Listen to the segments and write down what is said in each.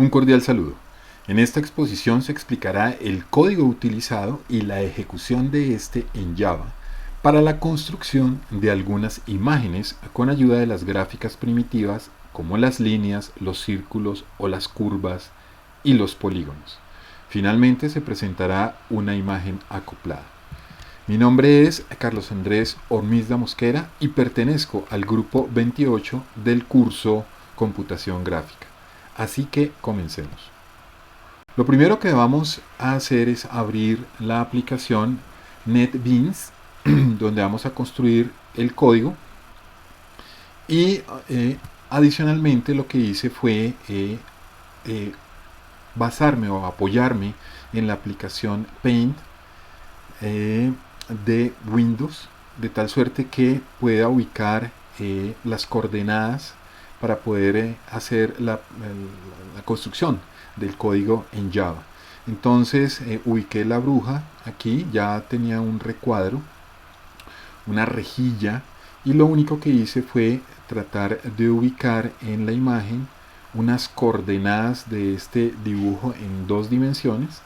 Un cordial saludo. En esta exposición se explicará el código utilizado y la ejecución de este en Java para la construcción de algunas imágenes con ayuda de las gráficas primitivas como las líneas, los círculos o las curvas y los polígonos. Finalmente se presentará una imagen acoplada. Mi nombre es Carlos Andrés Hormizda Mosquera y pertenezco al grupo 28 del curso Computación Gráfica. Así que comencemos. Lo primero que vamos a hacer es abrir la aplicación NetBeans, donde vamos a construir el código. Y adicionalmente lo que hice fue basarme o apoyarme en la aplicación Paint de Windows, de tal suerte que pueda ubicar las coordenadas para poder hacer la construcción del código en Java. Entonces ubiqué la bruja aquí, ya tenía un recuadro, una rejilla, y lo único que hice fue tratar de ubicar en la imagen unas coordenadas de este dibujo en dos dimensiones.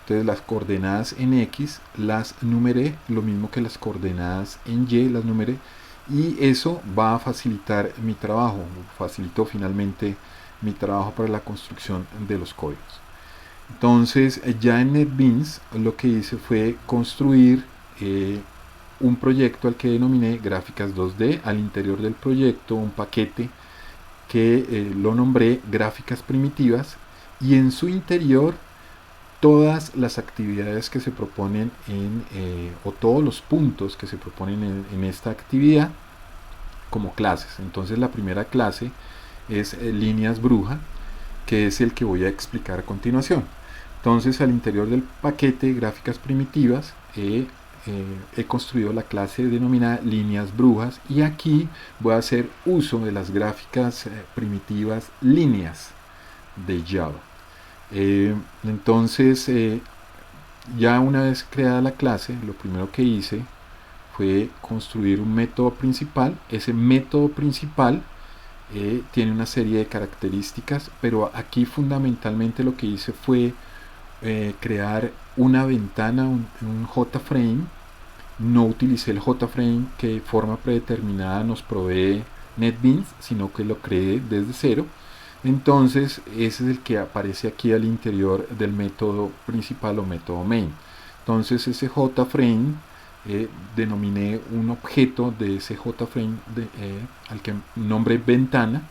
Entonces las coordenadas en X las numeré, lo mismo que las coordenadas en Y las numeré, y eso va a facilitar mi trabajo, facilitó finalmente mi trabajo para la construcción de los códigos. Entonces ya en NetBeans lo que hice fue construir un proyecto al que denominé Gráficas 2D. Al interior del proyecto un paquete que lo nombré Gráficas Primitivas, y en su interior todas las actividades que se proponen o todos los puntos que se proponen en esta actividad como clases. Entonces la primera clase es líneas bruja, que es el que voy a explicar a continuación. Entonces al interior del paquete gráficas primitivas he construido la clase denominada líneas brujas, y aquí voy a hacer uso de las gráficas primitivas líneas de Java. Entonces ya una vez creada la clase, lo primero que hice fue construir un método principal. Ese método principal tiene una serie de características, pero aquí fundamentalmente lo que hice fue crear una ventana, un JFrame. No utilicé el JFrame que de forma predeterminada nos provee NetBeans, sino que lo creé desde cero. Entonces ese es el que aparece aquí al interior del método principal o método main. Entonces ese JFrame denominé un objeto de ese JFrame al que nombré ventana,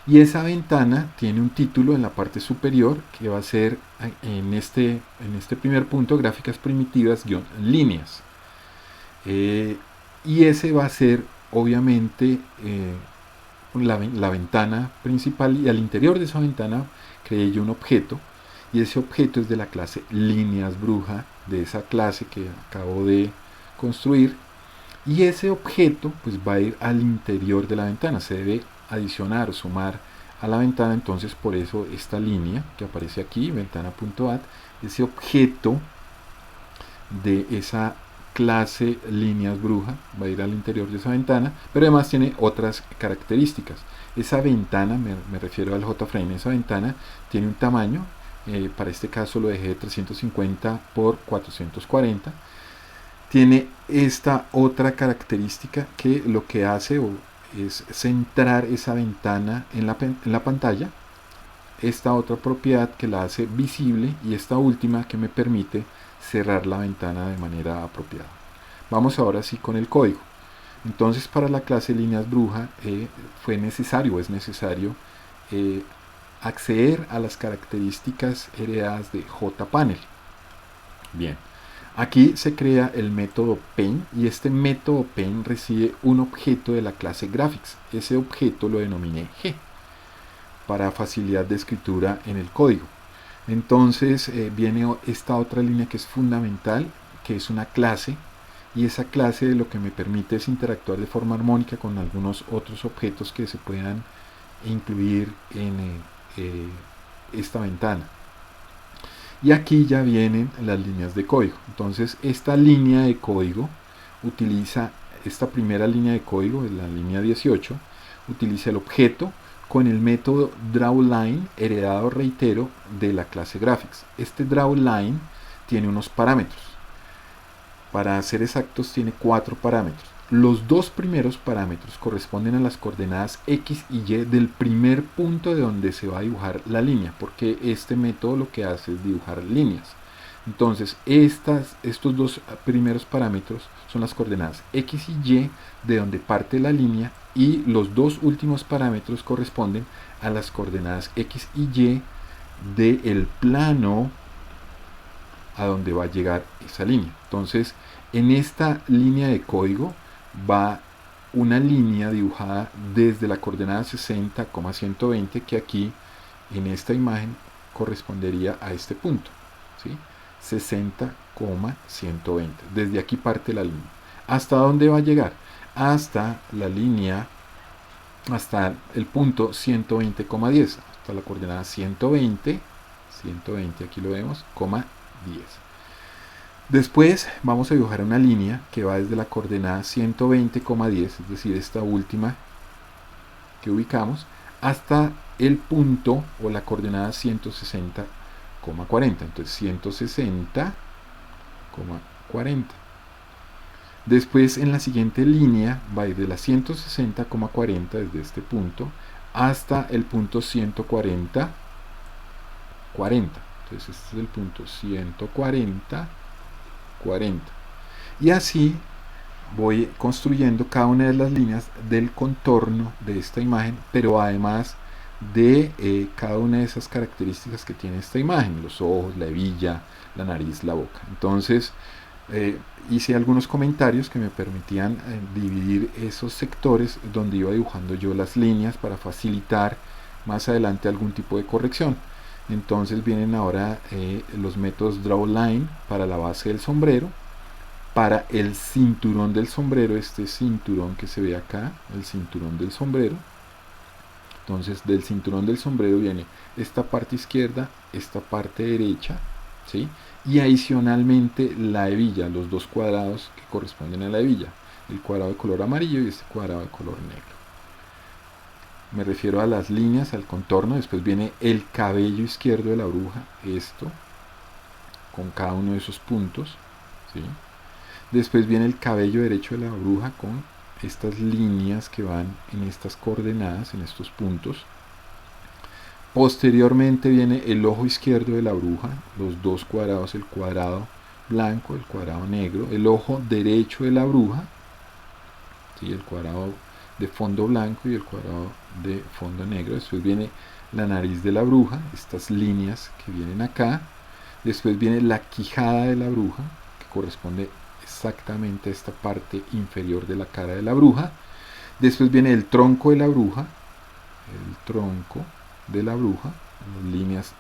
y esa ventana tiene un título en la parte superior que va a ser en este primer punto gráficas primitivas líneas, y ese va a ser obviamente la ventana principal, y al interior de esa ventana creé yo un objeto, y ese objeto es de la clase líneas bruja, de esa clase que acabo de construir, y ese objeto pues va a ir al interior de la ventana, se debe adicionar o sumar a la ventana. Entonces por eso esta línea que aparece aquí, ventana.add, ese objeto de esa clase líneas bruja va a ir al interior de esa ventana, pero además tiene otras características. Esa ventana, me refiero al JFrame, esa ventana tiene un tamaño, para este caso lo dejé de 350 por 440. Tiene esta otra característica que lo que hace es centrar esa ventana en la pantalla, esta otra propiedad que la hace visible, y esta última que me permite cerrar la ventana de manera apropiada. Vamos ahora sí con el código. Entonces para la clase líneas bruja es necesario acceder a las características heredadas de JPanel. Bien, aquí se crea el método pen, y este método pen recibe un objeto de la clase graphics. Ese objeto lo denominé G para facilidad de escritura en el código. Entonces viene esta otra línea que es fundamental, que es una clase, y esa clase lo que me permite es interactuar de forma armónica con algunos otros objetos que se puedan incluir en esta ventana. Y aquí ya vienen las líneas de código. Entonces esta línea de código utiliza, esta primera línea de código, la línea 18, utiliza el objeto con el método drawLine heredado, reitero, de la clase graphics. Este drawLine tiene unos parámetros. Para ser exactos, tiene 4 parámetros. Los 2 primeros parámetros corresponden a las coordenadas X y Y del primer punto de donde se va a dibujar la línea, porque este método lo que hace es dibujar líneas. Entonces, estos 2 primeros parámetros son las coordenadas X y Y de donde parte la línea, y los 2 últimos parámetros corresponden a las coordenadas X y Y del plano a donde va a llegar esa línea. Entonces, en esta línea de código va una línea dibujada desde la coordenada 60,120, que aquí en esta imagen correspondería a este punto, ¿sí? 60,120. Desde aquí parte la línea. ¿Hasta dónde va a llegar? Hasta la línea, hasta el punto 120,10, hasta la coordenada 120, aquí lo vemos, 10. Después vamos a dibujar una línea que va desde la coordenada 120,10, es decir, esta última que ubicamos, hasta el punto o la coordenada 160,40. Entonces 160,40. Después en la siguiente línea va a ir de la 160,40 desde este punto hasta el punto 140,40. Entonces este es el punto 140,40. Y así voy construyendo cada una de las líneas del contorno de esta imagen, pero además de cada una de esas características que tiene esta imagen: los ojos, la hebilla, la nariz, la boca. Entonces hice algunos comentarios que me permitían dividir esos sectores donde iba dibujando yo las líneas para facilitar más adelante algún tipo de corrección. Entonces vienen ahora los métodos drawLine para la base del sombrero, para el cinturón del sombrero, este cinturón que se ve acá, el cinturón del sombrero. Entonces del cinturón del sombrero viene esta parte izquierda, esta parte derecha, ¿sí? Y adicionalmente la hebilla, los 2 cuadrados que corresponden a la hebilla, el cuadrado de color amarillo y este cuadrado de color negro. Me refiero a las líneas, al contorno. Después viene el cabello izquierdo de la bruja, esto, con cada uno de esos puntos, ¿sí? Después viene el cabello derecho de la bruja con estas líneas que van en estas coordenadas, en estos puntos. Posteriormente viene el ojo izquierdo de la bruja, los 2 cuadrados, el cuadrado blanco, el cuadrado negro. El ojo derecho de la bruja, ¿sí? El cuadrado de fondo blanco y el cuadrado de fondo negro. Después viene la nariz de la bruja, estas líneas que vienen acá. Después viene la quijada de la bruja, que corresponde exactamente a esta parte inferior de la cara de la bruja. Después viene el tronco de la bruja, líneas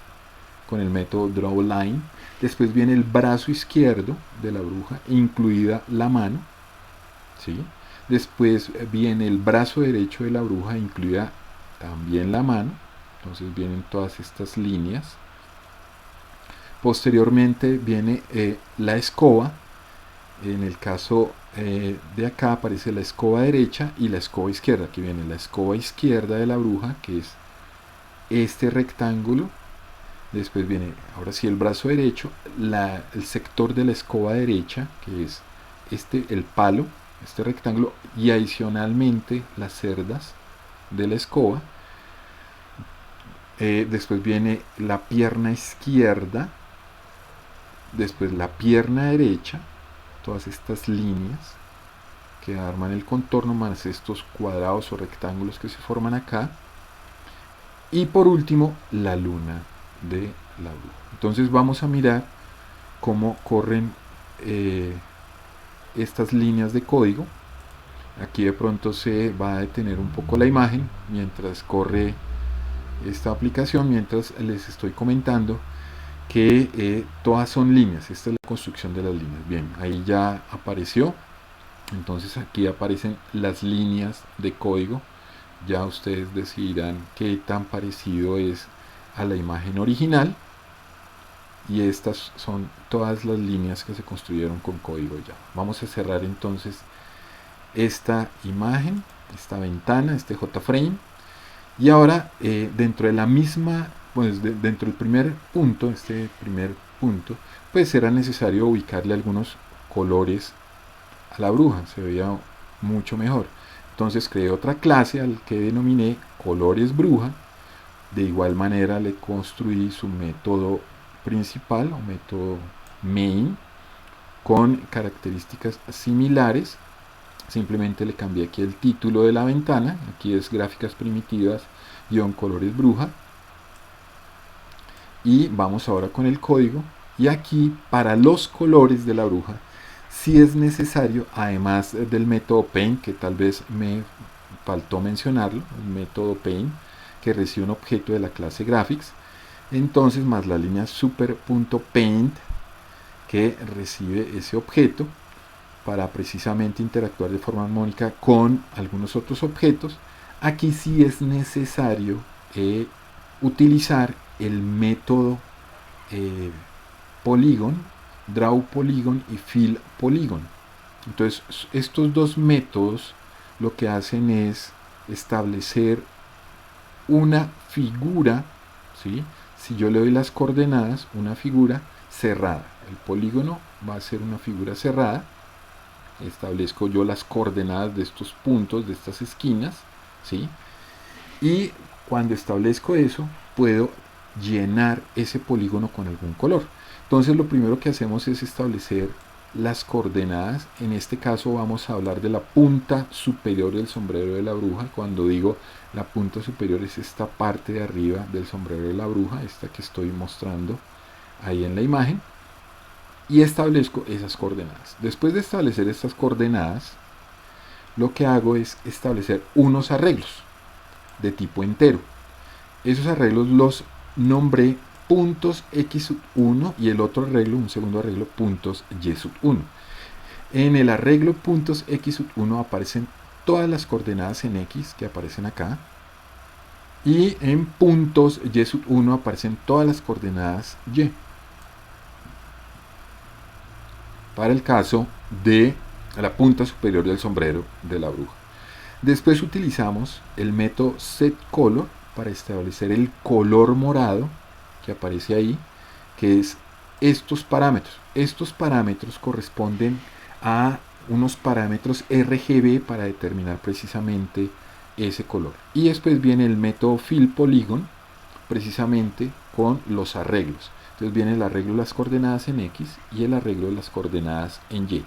con el método drawLine. Después viene el brazo izquierdo de la bruja, incluida la mano, ¿sí? Después viene el brazo derecho de la bruja, incluida también la mano. Entonces vienen todas estas líneas. Posteriormente viene la escoba. En el caso de acá aparece la escoba derecha y la escoba izquierda. Aquí viene la escoba izquierda de la bruja, que es este rectángulo. Después viene, ahora sí, el brazo derecho, el sector de la escoba derecha, que es el palo, este rectángulo, y adicionalmente las cerdas de la escoba. Después viene la pierna izquierda, después la pierna derecha, todas estas líneas que arman el contorno más estos cuadrados o rectángulos que se forman acá, y por último la luna de la bruja. Entonces vamos a mirar cómo corren estas líneas de código. Aquí de pronto se va a detener un poco la imagen mientras corre esta aplicación, mientras les estoy comentando que todas son líneas. Esta es la construcción de las líneas. Bien, ahí ya apareció. Entonces aquí aparecen las líneas de código. Ya ustedes decidirán qué tan parecido es a la imagen original. Y estas son todas las líneas que se construyeron con código Java. Vamos a cerrar entonces esta imagen, esta ventana, este JFrame, Y ahora, dentro de la misma, pues dentro del primer punto, este primer punto, pues era necesario ubicarle algunos colores a la bruja, se veía mucho mejor. Entonces creé otra clase al que denominé colores bruja. De igual manera le construí su método principal o método main con características similares. Simplemente le cambié aquí el título de la ventana. Aquí es gráficas primitivas colores bruja. Y vamos ahora con el código. Y aquí para los colores de la bruja sí es necesario, además del método paint, que tal vez me faltó mencionarlo, el método paint que recibe un objeto de la clase graphics, entonces más la línea super.paint que recibe ese objeto para precisamente interactuar de forma armónica con algunos otros objetos. Aquí sí es necesario utilizar el método polygon, draw polygon y fill polygon. Entonces estos dos métodos lo que hacen es establecer una figura, ¿sí? Si yo le doy las coordenadas, una figura cerrada. El polígono va a ser una figura cerrada. Establezco yo las coordenadas de estos puntos, de estas esquinas, ¿sí? Y cuando establezco eso, puedo llenar ese polígono con algún color. Entonces lo primero que hacemos es establecer las coordenadas. En este caso vamos a hablar de la punta superior del sombrero de la bruja. Cuando digo la punta superior es esta parte de arriba del sombrero de la bruja, esta que estoy mostrando ahí en la imagen. Y establezco esas coordenadas. Después de establecer estas coordenadas, lo que hago es establecer unos arreglos de tipo entero. Esos arreglos los nombré puntos x1 y el otro arreglo, un segundo arreglo, puntos y1. En el arreglo puntos x1 aparecen todas las coordenadas en x que aparecen acá, y en puntos y1 aparecen todas las coordenadas y, para el caso de la punta superior del sombrero de la bruja. Después utilizamos el método setColor para establecer el color morado que aparece ahí, que es estos parámetros. Estos parámetros corresponden a unos parámetros RGB para determinar precisamente ese color. Y después viene el método fill polygon, precisamente con los arreglos. Entonces viene el arreglo de las coordenadas en X y el arreglo de las coordenadas en Y.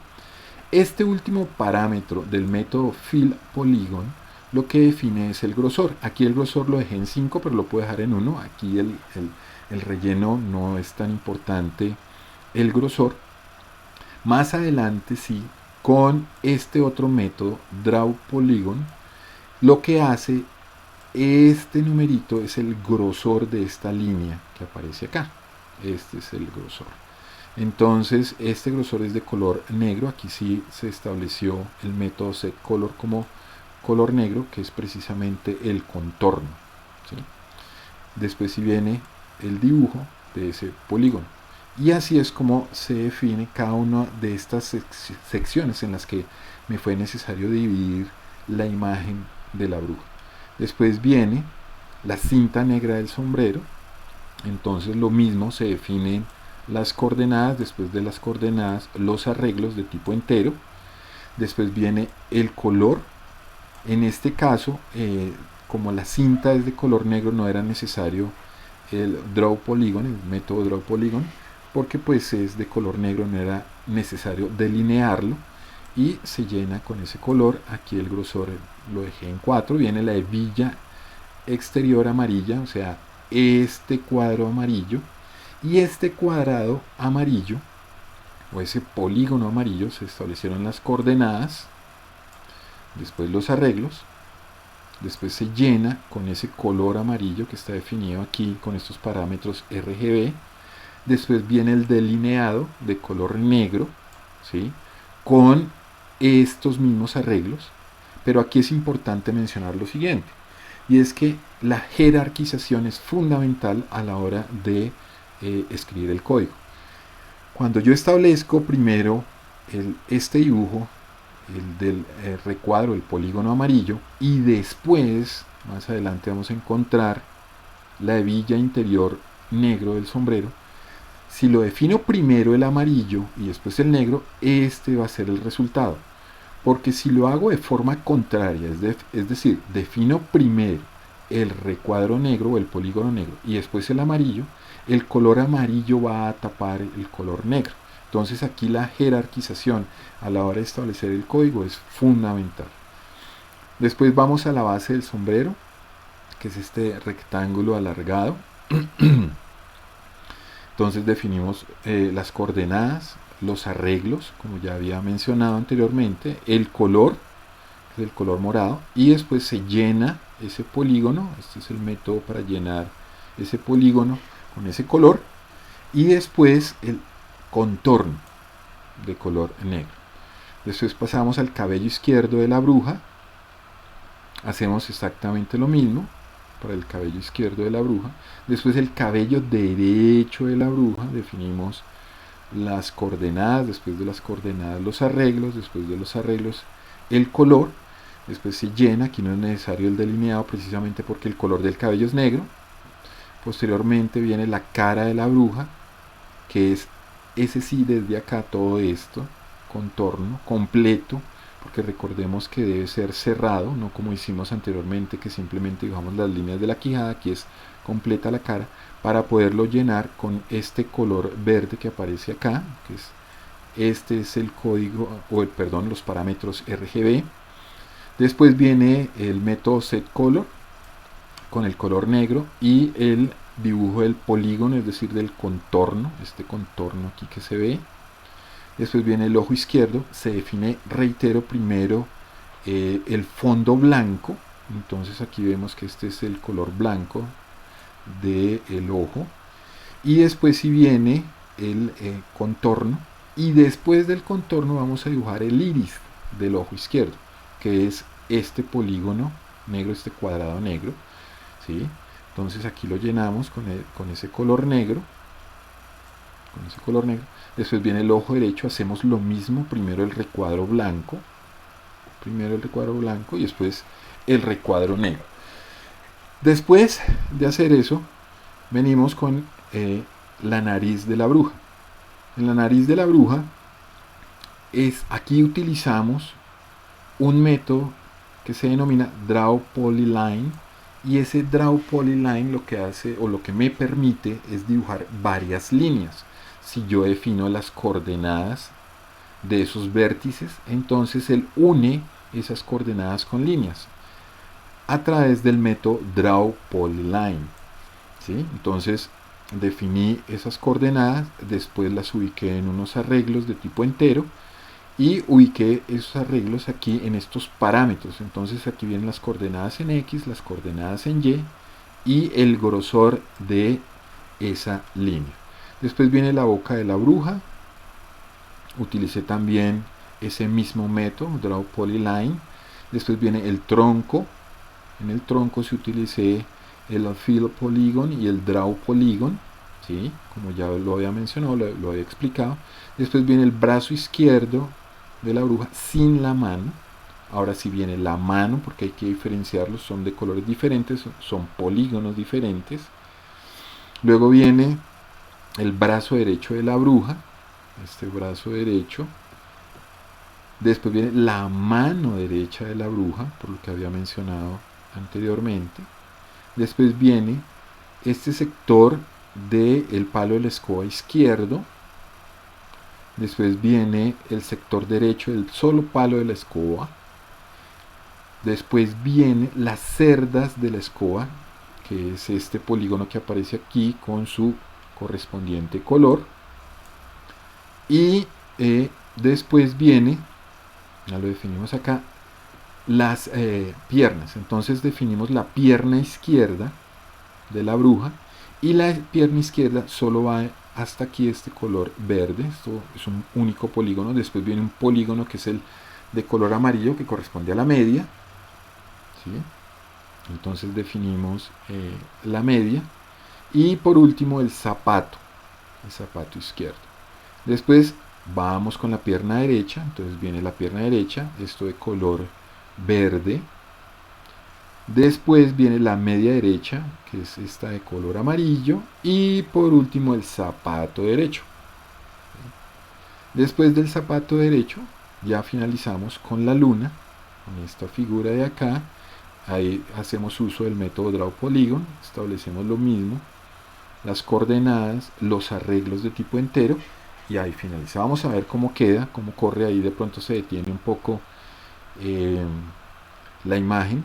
Este último parámetro del método fill polygon lo que define es el grosor. Aquí el grosor lo dejé en 5, pero lo puedo dejar en 1. Aquí el relleno no es tan importante, el grosor. Más adelante sí, con este otro método, draw polygon, lo que hace este numerito es el grosor de esta línea que aparece acá. Este es el grosor. Entonces este grosor es de color negro. Aquí sí se estableció el método setColor como color negro, que es precisamente el contorno, ¿sí? Después sí viene el dibujo de ese polígono. Y así es como se define cada una de estas secciones en las que me fue necesario dividir la imagen de la bruja. Después viene la cinta negra del sombrero. Entonces lo mismo, se definen las coordenadas, después de las coordenadas los arreglos de tipo entero. Después viene el color. En este caso, como la cinta es de color negro, no era necesario el draw polygon, el método draw polygon, porque pues es de color negro, no era necesario delinearlo y se llena con ese color. Aquí el grosor lo dejé en 4. Viene la hebilla exterior amarilla, o sea, este cuadro amarillo y este cuadrado amarillo o ese polígono amarillo. Se establecieron las coordenadas, después los arreglos, después se llena con ese color amarillo que está definido aquí con estos parámetros RGB. Después viene el delineado de color negro, ¿sí?, con estos mismos arreglos. Pero aquí es importante mencionar lo siguiente, y es que la jerarquización es fundamental a la hora de escribir el código. Cuando yo establezco primero este dibujo, el del recuadro, el polígono amarillo, y después más adelante vamos a encontrar la hebilla interior negro del sombrero. Si lo defino primero el amarillo y después el negro, este va a ser el resultado. Porque si lo hago de forma contraria, es decir, defino primero el recuadro negro o el polígono negro y después el amarillo, el color amarillo va a tapar el color negro. Entonces aquí la jerarquización a la hora de establecer el código es fundamental. Después vamos a la base del sombrero, que es este rectángulo alargado. Entonces definimos las coordenadas, los arreglos, como ya había mencionado anteriormente, el color, que es el color morado, y después se llena ese polígono. Este es el método para llenar ese polígono con ese color, y después el contorno de color negro. Después pasamos al cabello izquierdo de la bruja, hacemos exactamente lo mismo para el cabello izquierdo de la bruja. Después el cabello derecho de la bruja, definimos las coordenadas, después de las coordenadas los arreglos, después de los arreglos el color, después se llena, aquí no es necesario el delineado precisamente porque el color del cabello es negro. Posteriormente viene la cara de la bruja, que es ese sí desde acá todo esto, contorno completo, porque recordemos que debe ser cerrado, no como hicimos anteriormente que simplemente dibujamos las líneas de la quijada. Aquí es completa la cara para poderlo llenar con este color verde que aparece acá, que es este es el código, o perdón, los parámetros RGB. Después viene el método setColor con el color negro y el dibujo del polígono, es decir, del contorno, este contorno aquí que se ve. Después viene el ojo izquierdo, se define, reitero, primero el fondo blanco. Entonces aquí vemos que este es el color blanco del ojo. Y después si viene el contorno, y después del contorno vamos a dibujar el iris del ojo izquierdo, que es este polígono negro, este cuadrado negro, ¿sí? Entonces aquí lo llenamos con ese color negro, Después viene el ojo derecho, hacemos lo mismo, primero el recuadro blanco, y después el recuadro negro. Después de hacer eso, venimos con la nariz de la bruja. En la nariz de la bruja, aquí utilizamos un método que se denomina Draw Polyline, y ese Draw Polyline lo que hace, o lo que me permite, es dibujar varias líneas. Si yo defino las coordenadas de esos vértices, entonces él une esas coordenadas con líneas a través del método Draw Polyline, ¿sí? Entonces definí esas coordenadas, después las ubiqué en unos arreglos de tipo entero y ubiqué esos arreglos aquí en estos parámetros. Entonces aquí vienen las coordenadas en X, las coordenadas en y el grosor de esa línea. Después viene la boca de la bruja. Utilicé también ese mismo método, Draw Polyline. Después viene el tronco. En el tronco se utilicé el Fill Polygon y el Draw Polygon, ¿sí? Como ya lo había mencionado, lo había explicado. Después viene el brazo izquierdo de la bruja sin la mano. Ahora sí viene la mano, porque hay que diferenciarlos, son de colores diferentes, son polígonos diferentes. Luego viene el brazo derecho de la bruja, este brazo derecho. Después viene la mano derecha de la bruja, por lo que había mencionado anteriormente. Después viene este sector del palo de la escoba izquierdo. Después viene el sector derecho del solo palo de la escoba. Después vienen las cerdas de la escoba, que es este polígono que aparece aquí con su correspondiente color. Y después viene, ya lo definimos acá, las piernas. Entonces definimos la pierna izquierda de la bruja, y la pierna izquierda solo va hasta aquí, este color verde. Esto es un único polígono. Después viene un polígono que es el de color amarillo, que corresponde a la media, ¿sí? Entonces definimos la media, y por último el zapato izquierdo. Después vamos con la pierna derecha. Entonces viene la pierna derecha, esto de color verde. Después viene la media derecha, que es esta de color amarillo, y por último el zapato derecho. Después del zapato derecho ya finalizamos con la luna, con esta figura de acá. Ahí hacemos uso del método Draw Polygon, establecemos lo mismo, las coordenadas, los arreglos de tipo entero, y ahí finaliza. Vamos a ver cómo queda, cómo corre ahí, de pronto se detiene un poco la imagen,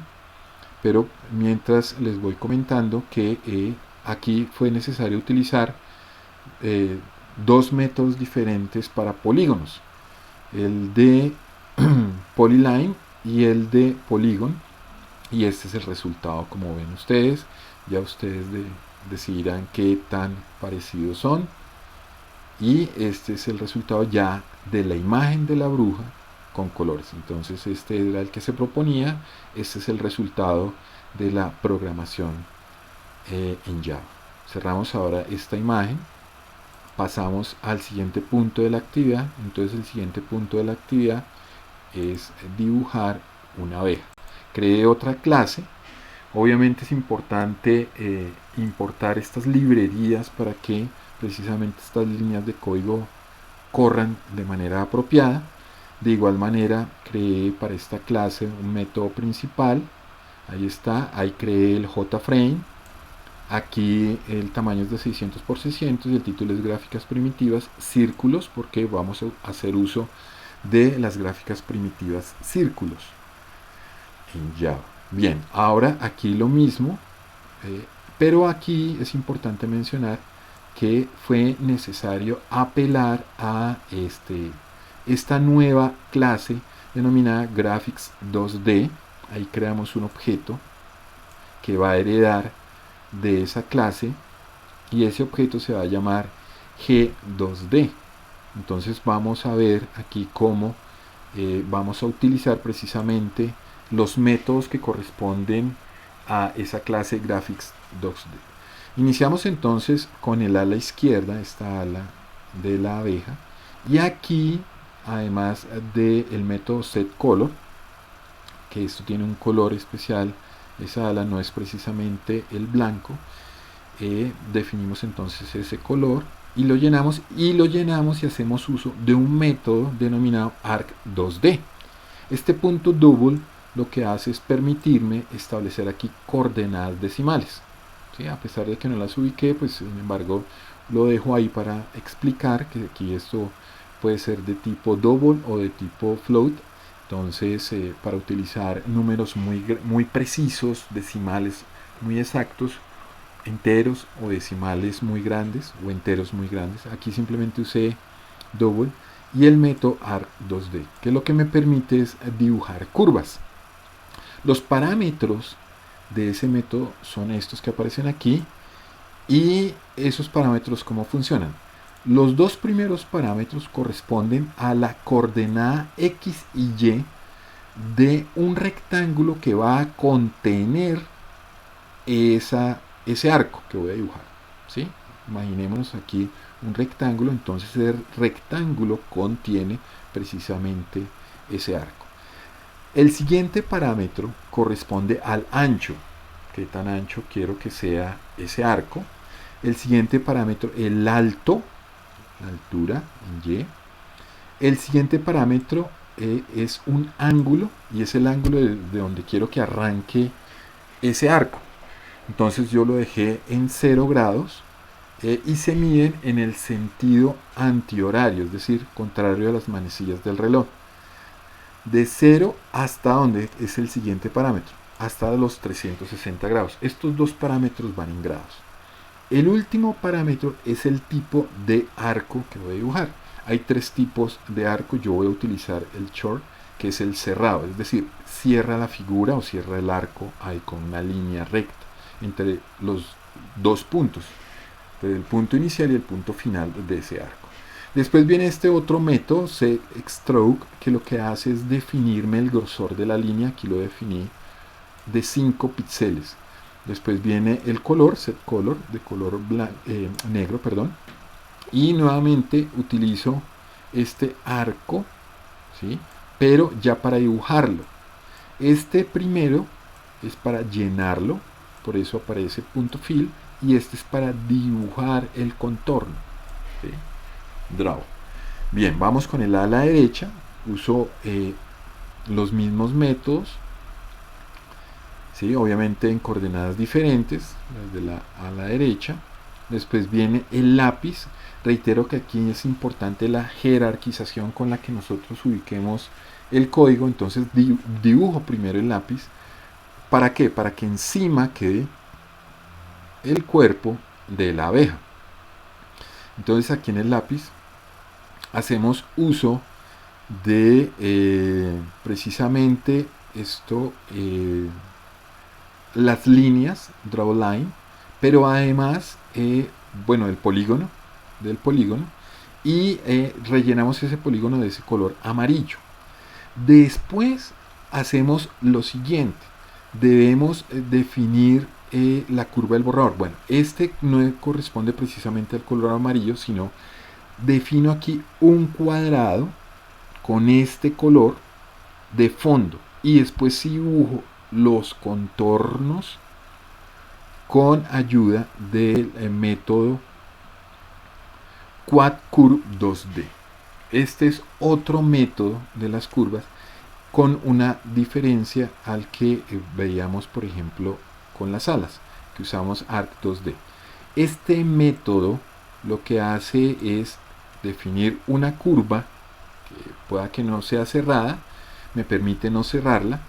pero mientras les voy comentando que aquí fue necesario utilizar dos métodos diferentes para polígonos, el de Polyline y el de Polygon, y este es el resultado como ven ustedes. Ya ustedes decidirán qué tan parecidos son, y este es el resultado ya de la imagen de la bruja con colores. Entonces este era el que se proponía, este es el resultado de la programación en Java. Cerramos ahora esta imagen, pasamos al siguiente punto de la actividad. Entonces el siguiente punto de la actividad es dibujar una abeja. Creé otra clase. Obviamente es importante importar estas librerías para que precisamente estas líneas de código corran de manera apropiada. De igual manera creé para esta clase un método principal. Ahí está, ahí creé el JFrame. Aquí el tamaño es de 600 por 600 y el título es gráficas primitivas círculos, porque vamos a hacer uso de las gráficas primitivas círculos en Java. Bien, ahora aquí lo mismo, pero aquí es importante mencionar que fue necesario apelar a esta nueva clase denominada Graphics 2D. Ahí creamos un objeto que va a heredar de esa clase, y ese objeto se va a llamar G2D. Entonces vamos a ver aquí cómo vamos a utilizar precisamente los métodos que corresponden a esa clase Graphics 2D. Iniciamos entonces con el ala izquierda, esta ala de la abeja, y aquí además del método setColor, que esto tiene un color especial, esa ala no es precisamente el blanco, definimos entonces ese color y lo llenamos y hacemos uso de un método denominado arc2d. Este punto double lo que hace es permitirme establecer aquí coordenadas decimales, ¿sí? A pesar de que no las ubiqué, pues sin embargo lo dejo ahí para explicar que aquí esto puede ser de tipo double o de tipo float. Entonces para utilizar números muy precisos, decimales muy exactos, enteros o decimales muy grandes o enteros muy grandes, aquí simplemente usé double y el método arc2d, que lo que me permite es dibujar curvas. Los parámetros de ese método son estos que aparecen aquí, y esos parámetros ¿cómo funcionan? Los dos primeros parámetros corresponden a la coordenada x y y de un rectángulo que va a contener ese arco que voy a dibujar, ¿sí? Imaginémonos aquí un rectángulo, entonces el rectángulo contiene precisamente ese arco. El siguiente parámetro corresponde al ancho, qué tan ancho quiero que sea ese arco. El siguiente parámetro, el alto, la altura en y. El siguiente parámetro es un ángulo, y es el ángulo de donde quiero que arranque ese arco. Entonces yo lo dejé en 0 grados y se miden en el sentido antihorario, es decir, contrario a las manecillas del reloj. De 0 hasta donde es el siguiente parámetro, hasta los 360 grados. Estos dos parámetros van en grados. El último parámetro es el tipo de arco que voy a dibujar. Hay tres tipos de arco. Yo voy a utilizar el short, que es el cerrado, es decir, cierra la figura o cierra el arco ahí con una línea recta entre los dos puntos, entre el punto inicial y el punto final de ese arco. Después viene este otro método, stroke, que lo que hace es definirme el grosor de la línea. Aquí lo definí de 5 píxeles. Después viene el color, setColor, de color negro, perdón. Y nuevamente utilizo este arco, ¿sí? Pero ya para dibujarlo. Este primero es para llenarlo, por eso aparece punto fill, y este es para dibujar el contorno. ¿Sí? Draw. Bien, vamos con el ala derecha, uso los mismos métodos, ¿sí? Obviamente en coordenadas diferentes, desde la ala derecha. Después viene el lápiz. Reitero que aquí es importante la jerarquización con la que nosotros ubiquemos el código. Entonces dibujo primero el lápiz. ¿Para qué? Para que encima quede el cuerpo de la abeja. Entonces aquí en el lápiz hacemos uso de precisamente esto, las líneas, draw line, pero además, bueno, del polígono, y rellenamos ese polígono de ese color amarillo. Después hacemos lo siguiente, debemos definir la curva del borrador. Bueno, este no corresponde precisamente al color amarillo, sino defino aquí un cuadrado con este color de fondo y después dibujo los contornos con ayuda del método Quad Curve 2D. Este es otro método de las curvas con una diferencia al que veíamos, por ejemplo, con las alas, que usamos Arc 2D. Este método lo que hace es definir una curva que pueda que no sea cerrada, me permite no cerrarla,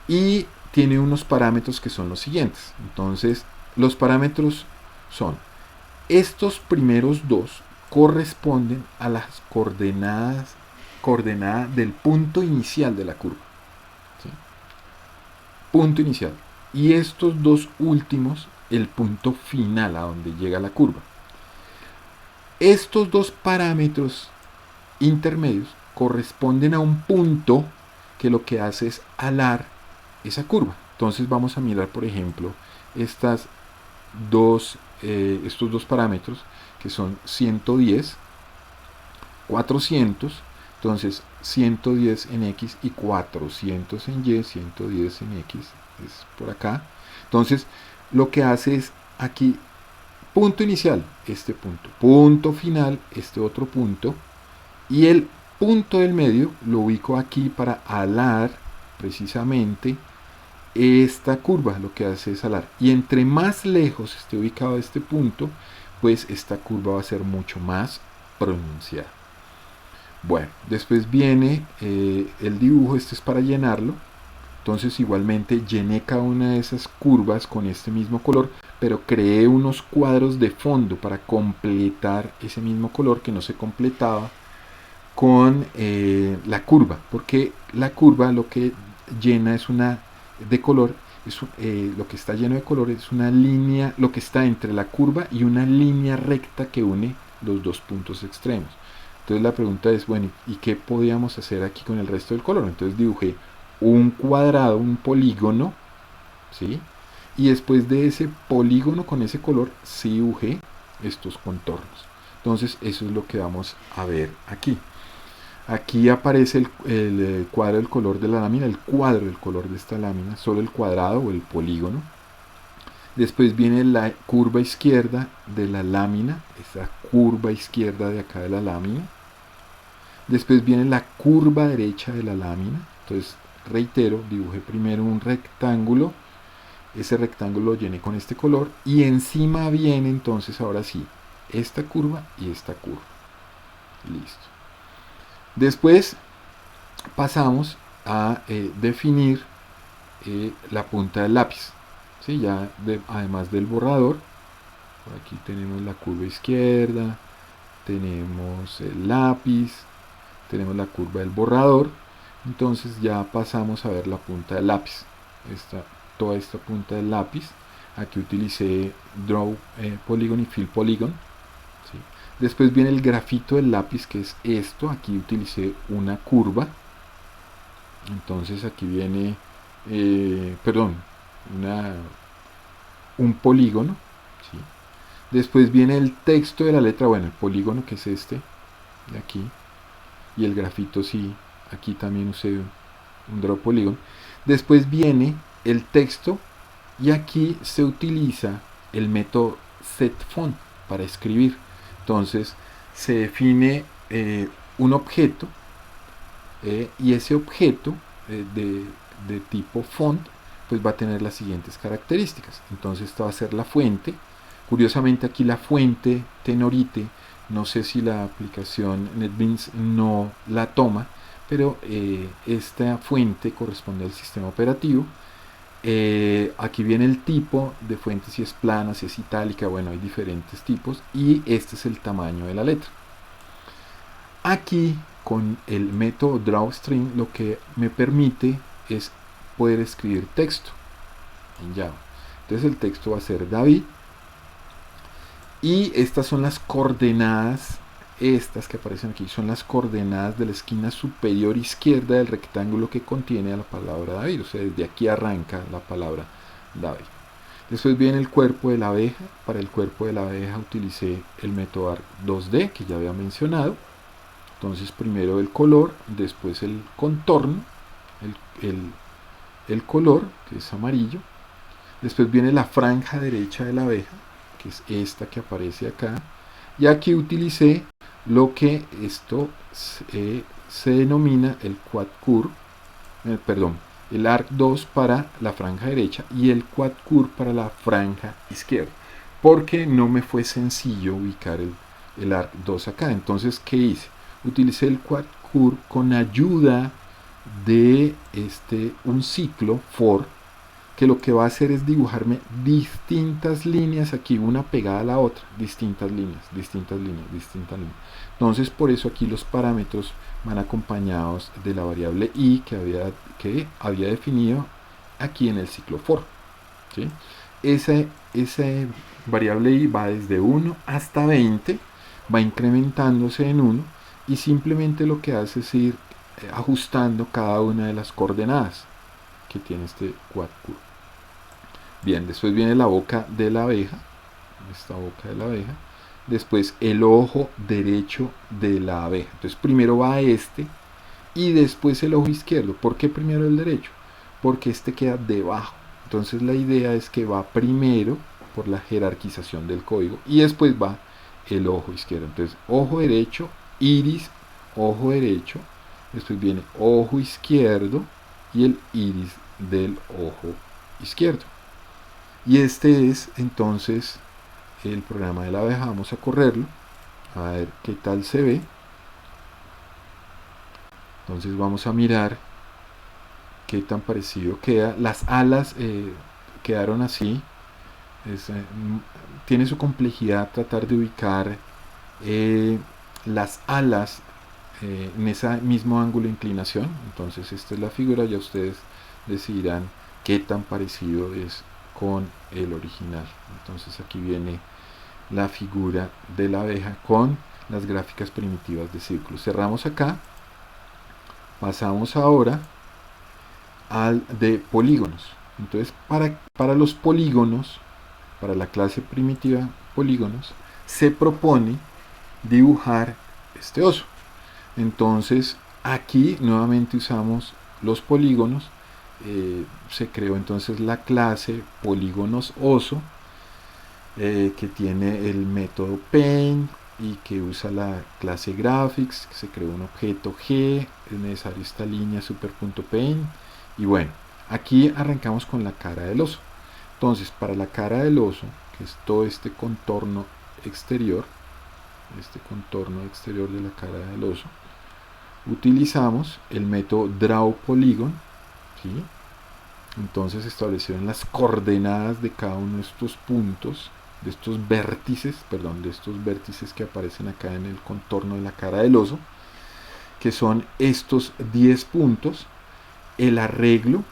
y tiene unos parámetros que son los siguientes. Entonces, los parámetros son, estos primeros dos corresponden a las coordenadas del punto inicial de la curva. ¿Sí? Punto inicial. Y estos dos últimos, el punto final a donde llega la curva. Estos dos parámetros intermedios corresponden a un punto que lo que hace es alar esa curva. Entonces vamos a mirar, por ejemplo, estos dos parámetros que son 110, 400, entonces 110 en X y 400 en Y, 110 en X es por acá. Entonces lo que hace es aquí punto inicial, este punto, punto final, este otro punto, y el punto del medio lo ubico aquí para alar precisamente esta curva. Lo que hace es alar, y entre más lejos esté ubicado este punto, pues esta curva va a ser mucho más pronunciada. Bueno, después viene el dibujo, este es para llenarlo. Entonces igualmente llené cada una de esas curvas con este mismo color, pero creé unos cuadros de fondo para completar ese mismo color que no se completaba con la curva, porque la curva lo que llena es una de color, lo que está lleno de color es una línea, lo que está entre la curva y una línea recta que une los dos puntos extremos. Entonces la pregunta es, bueno, ¿y qué podíamos hacer aquí con el resto del color? Entonces dibujé un cuadrado, un polígono, ¿sí? Y después de ese polígono con ese color, sí dibujé estos contornos. Entonces eso es lo que vamos a ver aquí. Aquí aparece el cuadro del color de la lámina, el cuadro del color de esta lámina, solo el cuadrado o el polígono. Después viene la curva izquierda de la lámina, esa curva izquierda de acá de la lámina. Después viene la curva derecha de la lámina. Entonces, reitero, dibujé primero un rectángulo. Ese rectángulo lo llené con este color. Y encima viene entonces, ahora sí, esta curva y esta curva. Listo. Después pasamos a definir la punta del lápiz. ¿Sí? Ya además del borrador, por aquí tenemos la curva izquierda, tenemos el lápiz, tenemos la curva del borrador. Entonces ya pasamos a ver la punta del lápiz. Toda esta punta del lápiz. Aquí utilicé Draw Polygon y Fill Polygon. ¿Sí? Después viene el grafito del lápiz, que es esto. Aquí utilicé una curva. Entonces aquí viene, un polígono. ¿Sí? Después viene el texto de la letra, bueno, el polígono que es este, de aquí. Y el grafito sí, aquí también usé un Draw Polygon. Después viene el texto, y aquí se utiliza el método setFont para escribir. Entonces se define un objeto y ese objeto de tipo font pues va a tener las siguientes características. Entonces esta va a ser la fuente. Curiosamente aquí la fuente Tenorite, no sé si la aplicación NetBeans no la toma, pero esta fuente corresponde al sistema operativo. Aquí viene el tipo de fuente, si es plana, si es itálica, bueno, hay diferentes tipos, y este es el tamaño de la letra. Aquí con el método drawString lo que me permite es poder escribir texto en Java. Entonces el texto va a ser David, y estas son las coordenadas. Estas que aparecen aquí son las coordenadas de la esquina superior izquierda del rectángulo que contiene a la palabra David. O sea, desde aquí arranca la palabra David. Después viene el cuerpo de la abeja. Para el cuerpo de la abeja utilicé el método arc2D que ya había mencionado. Entonces primero el color, después el contorno, el color, que es amarillo. Después viene la franja derecha de la abeja, que es esta que aparece acá. Y aquí utilicé lo que esto se denomina el quad curve, el arc2 para la franja derecha y el quad curve para la franja izquierda, porque no me fue sencillo ubicar el arc2 acá. Entonces, ¿qué hice? Utilicé el quad curve con ayuda de un ciclo for, que lo que va a hacer es dibujarme distintas líneas aquí, una pegada a la otra, distintas líneas. Entonces por eso aquí los parámetros van acompañados de la variable i que había definido aquí en el ciclo for, ¿sí? Esa variable i va desde 1 hasta 20, va incrementándose en 1, y simplemente lo que hace es ir ajustando cada una de las coordenadas que tiene este quad curve. Bien, después viene la boca de la abeja, esta boca de la abeja. Después el ojo derecho de la abeja. Entonces primero va y después el ojo izquierdo. ¿Por qué primero el derecho? Porque este queda debajo. Entonces la idea es que va primero por la jerarquización del código y después va el ojo izquierdo. Entonces ojo derecho, iris, ojo derecho. Después viene ojo izquierdo y el iris del ojo izquierdo. Y este es entonces el programa de la abeja. Vamos a correrlo a ver qué tal se ve. Entonces vamos a mirar qué tan parecido queda. Las alas quedaron así. Tiene su complejidad tratar de ubicar las alas en ese mismo ángulo de inclinación. Entonces esta es la figura, ya ustedes decidirán qué tan parecido es con el original. Entonces aquí viene la figura de la abeja con las gráficas primitivas de círculos. Cerramos acá. Pasamos ahora al de polígonos. Entonces para los polígonos, para la clase primitiva polígonos, se propone dibujar este oso. Entonces aquí nuevamente usamos los polígonos. Se creó entonces la clase polígonos oso, que tiene el método paint y que usa la clase graphics, que se creó un objeto G, es necesario esta línea super.paint. Y bueno, aquí arrancamos con la cara del oso. Entonces para la cara del oso, que es todo este contorno exterior de la cara del oso, utilizamos el método drawPolygon, ¿sí? Entonces establecieron las coordenadas de cada uno de estos puntos, de estos vértices que aparecen acá en el contorno de la cara del oso, que son estos 10 puntos, el arreglo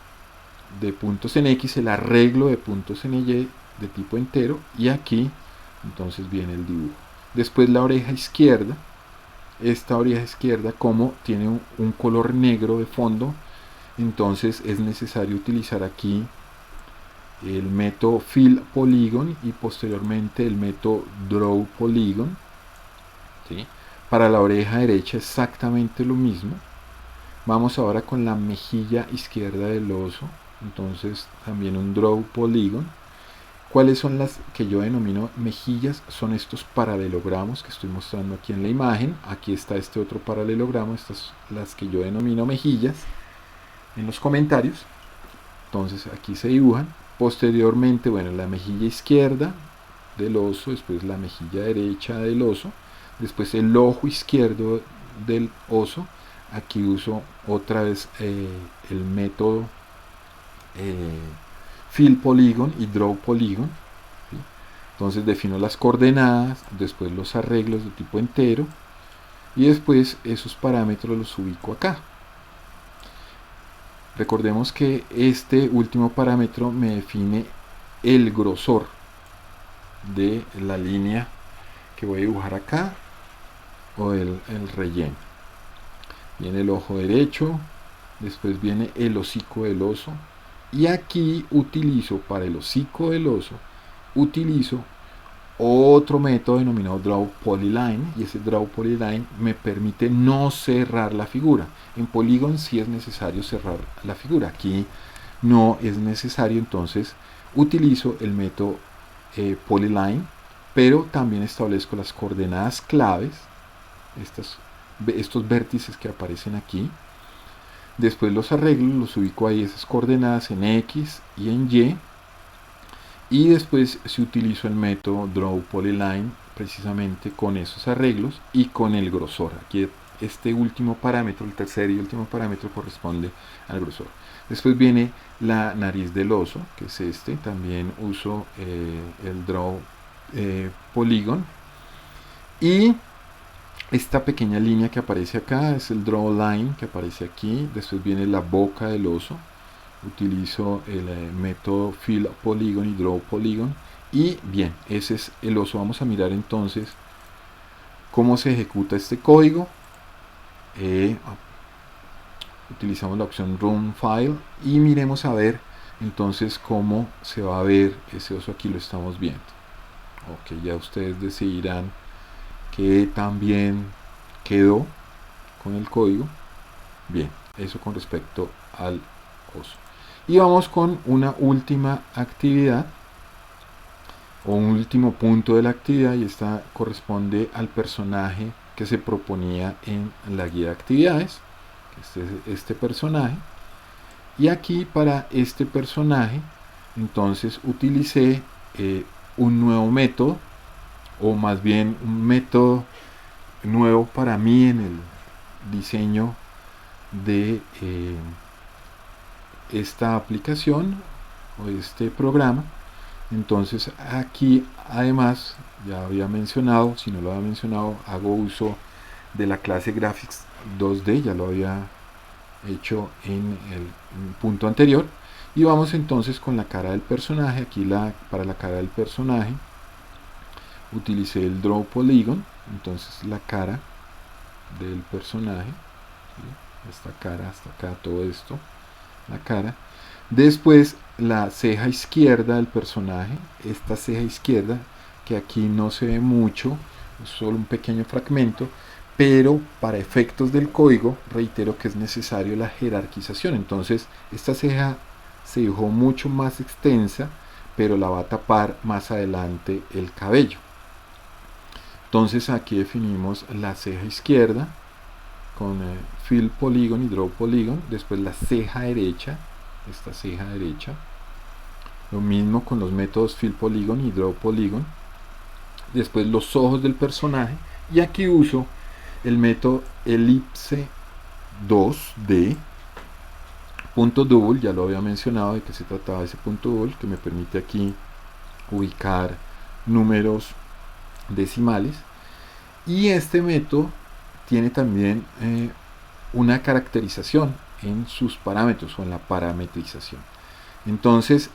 de puntos en X, el arreglo de puntos en Y de tipo entero, y aquí entonces viene el dibujo. Después la oreja izquierda. Esta oreja izquierda, como tiene un color negro de fondo, entonces es necesario utilizar aquí el método fillPolygon y posteriormente el método drawPolygon, ¿sí? Para la oreja derecha exactamente lo mismo. Vamos ahora con la mejilla izquierda del oso. entonces también un draw polygon. ¿Cuáles son las que yo denomino mejillas? Son estos paralelogramos que estoy mostrando aquí en la imagen. Aquí está este otro paralelogramo, estas son las que yo denomino mejillas en los comentarios. Entonces aquí se dibujan. Posteriormente, bueno, la mejilla izquierda del oso, después la mejilla derecha del oso, después el ojo izquierdo del oso. Aquí uso otra vez el método fill polygon y draw polygon, ¿sí? Entonces defino las coordenadas, después los arreglos de tipo entero y después esos parámetros los ubico acá. Recordemos que este último parámetro me define el grosor de la línea que voy a dibujar acá o el relleno. Viene el ojo derecho, después viene el hocico del oso, y aquí utilizo para el hocico del oso, utilizo otro método denominado draw polyline, y ese draw polyline me permite no cerrar la figura. En Polygon sí es necesario cerrar la figura, aquí no es necesario, entonces utilizo el método polyline, pero también establezco las coordenadas claves, estos vértices que aparecen aquí. Después los arreglos, los ubico ahí, esas coordenadas en X y en Y. Y después se utilizó el método draw polyline precisamente con esos arreglos y con el grosor. Aquí este último parámetro, el tercer y último parámetro, corresponde al grosor. Después viene la nariz del oso, que es este. También uso el draw polygon. Y esta pequeña línea que aparece acá es el draw line que aparece aquí. Después viene la boca del oso. Utilizo el método fill polygon y draw polygon. Y bien, ese es el oso. Vamos a mirar entonces cómo se ejecuta este código. Utilizamos la opción run file y miremos a ver entonces cómo se va a ver ese oso. Aquí lo estamos viendo. Ok, ya ustedes decidirán que también quedó con el código. Bien, eso con respecto al oso. Y vamos con una última actividad o un último punto de la actividad, y esta corresponde al personaje que se proponía en la guía de actividades. Este personaje, y aquí para este personaje entonces utilicé un nuevo método, o más bien un método nuevo para mí en el diseño de esta aplicación o este programa. Entonces aquí además, ya había mencionado, si no lo había mencionado, hago uso de la clase Graphics 2D, ya lo había hecho en el punto anterior. Y vamos entonces con la cara del personaje. Aquí para la cara del personaje utilicé el draw polygon, entonces la cara del personaje, ¿sí? Esta cara hasta acá, todo esto, la cara. Después la ceja izquierda del personaje, esta ceja izquierda que aquí no se ve mucho, es solo un pequeño fragmento, pero para efectos del código reitero que es necesario la jerarquización. Entonces esta ceja se dibujó mucho más extensa, pero la va a tapar más adelante el cabello. Entonces aquí definimos la ceja izquierda con fill polygon y draw polygon. Después la ceja derecha, esta ceja derecha, lo mismo con los métodos fill polygon y draw polygon. Después los ojos del personaje, y aquí uso el método elipse 2D punto double. Ya lo había mencionado de que se trataba de ese punto double, que me permite aquí ubicar números decimales. Y este método tiene también una caracterización en sus parámetros o en la parametrización. Entonces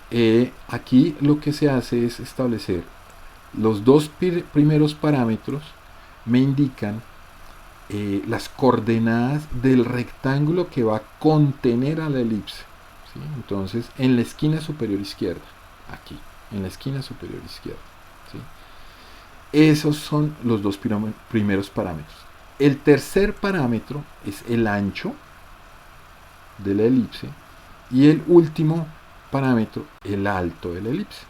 aquí lo que se hace es establecer los dos primeros parámetros, me indican las coordenadas del rectángulo que va a contener a la elipse, ¿sí? Entonces en la esquina superior izquierda, aquí en la esquina superior izquierda, ¿sí? Esos son los dos primeros parámetros. El tercer parámetro es el ancho de la elipse, y el último parámetro, el alto de la elipse,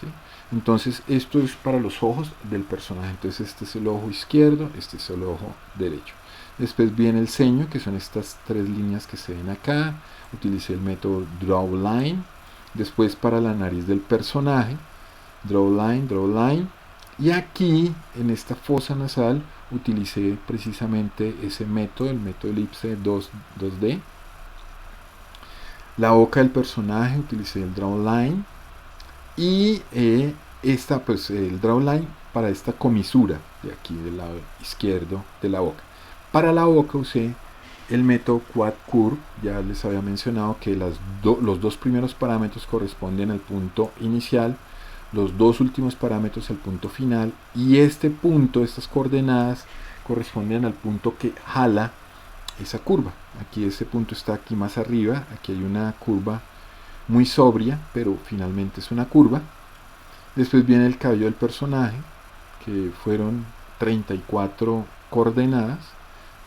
¿sí? Entonces esto es para los ojos del personaje. Entonces este es el ojo izquierdo, este es el ojo derecho. Después viene el ceño, que son estas tres líneas que se ven acá. Utilicé el método Draw Line. Después para la nariz del personaje, Draw Line, Draw Line. Y aquí, en esta fosa nasal, utilicé precisamente ese método, el método elipse 2D. La boca del personaje, utilicé el Draw Line. Y pues el Draw Line para esta comisura de aquí del lado izquierdo de la boca. Para la boca usé el método Quad Curve. Ya les había mencionado que los dos primeros parámetros corresponden al punto inicial, los dos últimos parámetros al punto final, y este punto, estas coordenadas, corresponden al punto que jala esa curva. Aquí este punto está aquí más arriba, aquí hay una curva muy sobria, pero finalmente es una curva. Después viene el cabello del personaje, que fueron 34 coordenadas.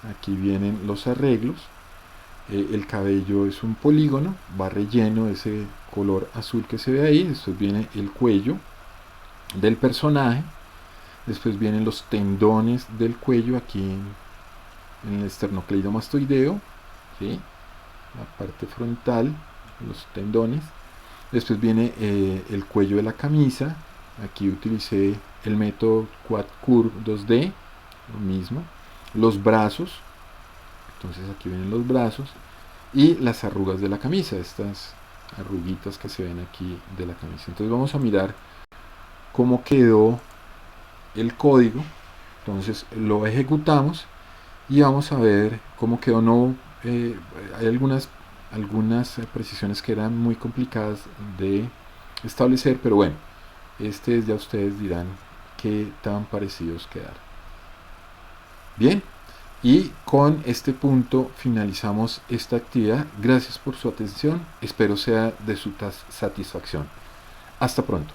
Aquí vienen los arreglos. El cabello es un polígono, va relleno de ese color azul que se ve ahí. Después viene el cuello del personaje. Después vienen los tendones del cuello aquí en el esternocleidomastoideo, ¿sí? La parte frontal, los tendones. Después viene el cuello de la camisa. Aquí utilicé el método Quad Curve 2D, lo mismo. Los brazos, entonces aquí vienen los brazos, y las arrugas de la camisa, estas arruguitas que se ven aquí de la camisa. Entonces vamos a mirar cómo quedó el código. Entonces lo ejecutamos y vamos a ver cómo quedó. No, hay algunas precisiones que eran muy complicadas de establecer, pero bueno, ya ustedes dirán qué tan parecidos quedaron. Bien, y con este punto finalizamos esta actividad. Gracias por su atención, espero sea de su satisfacción. Hasta pronto.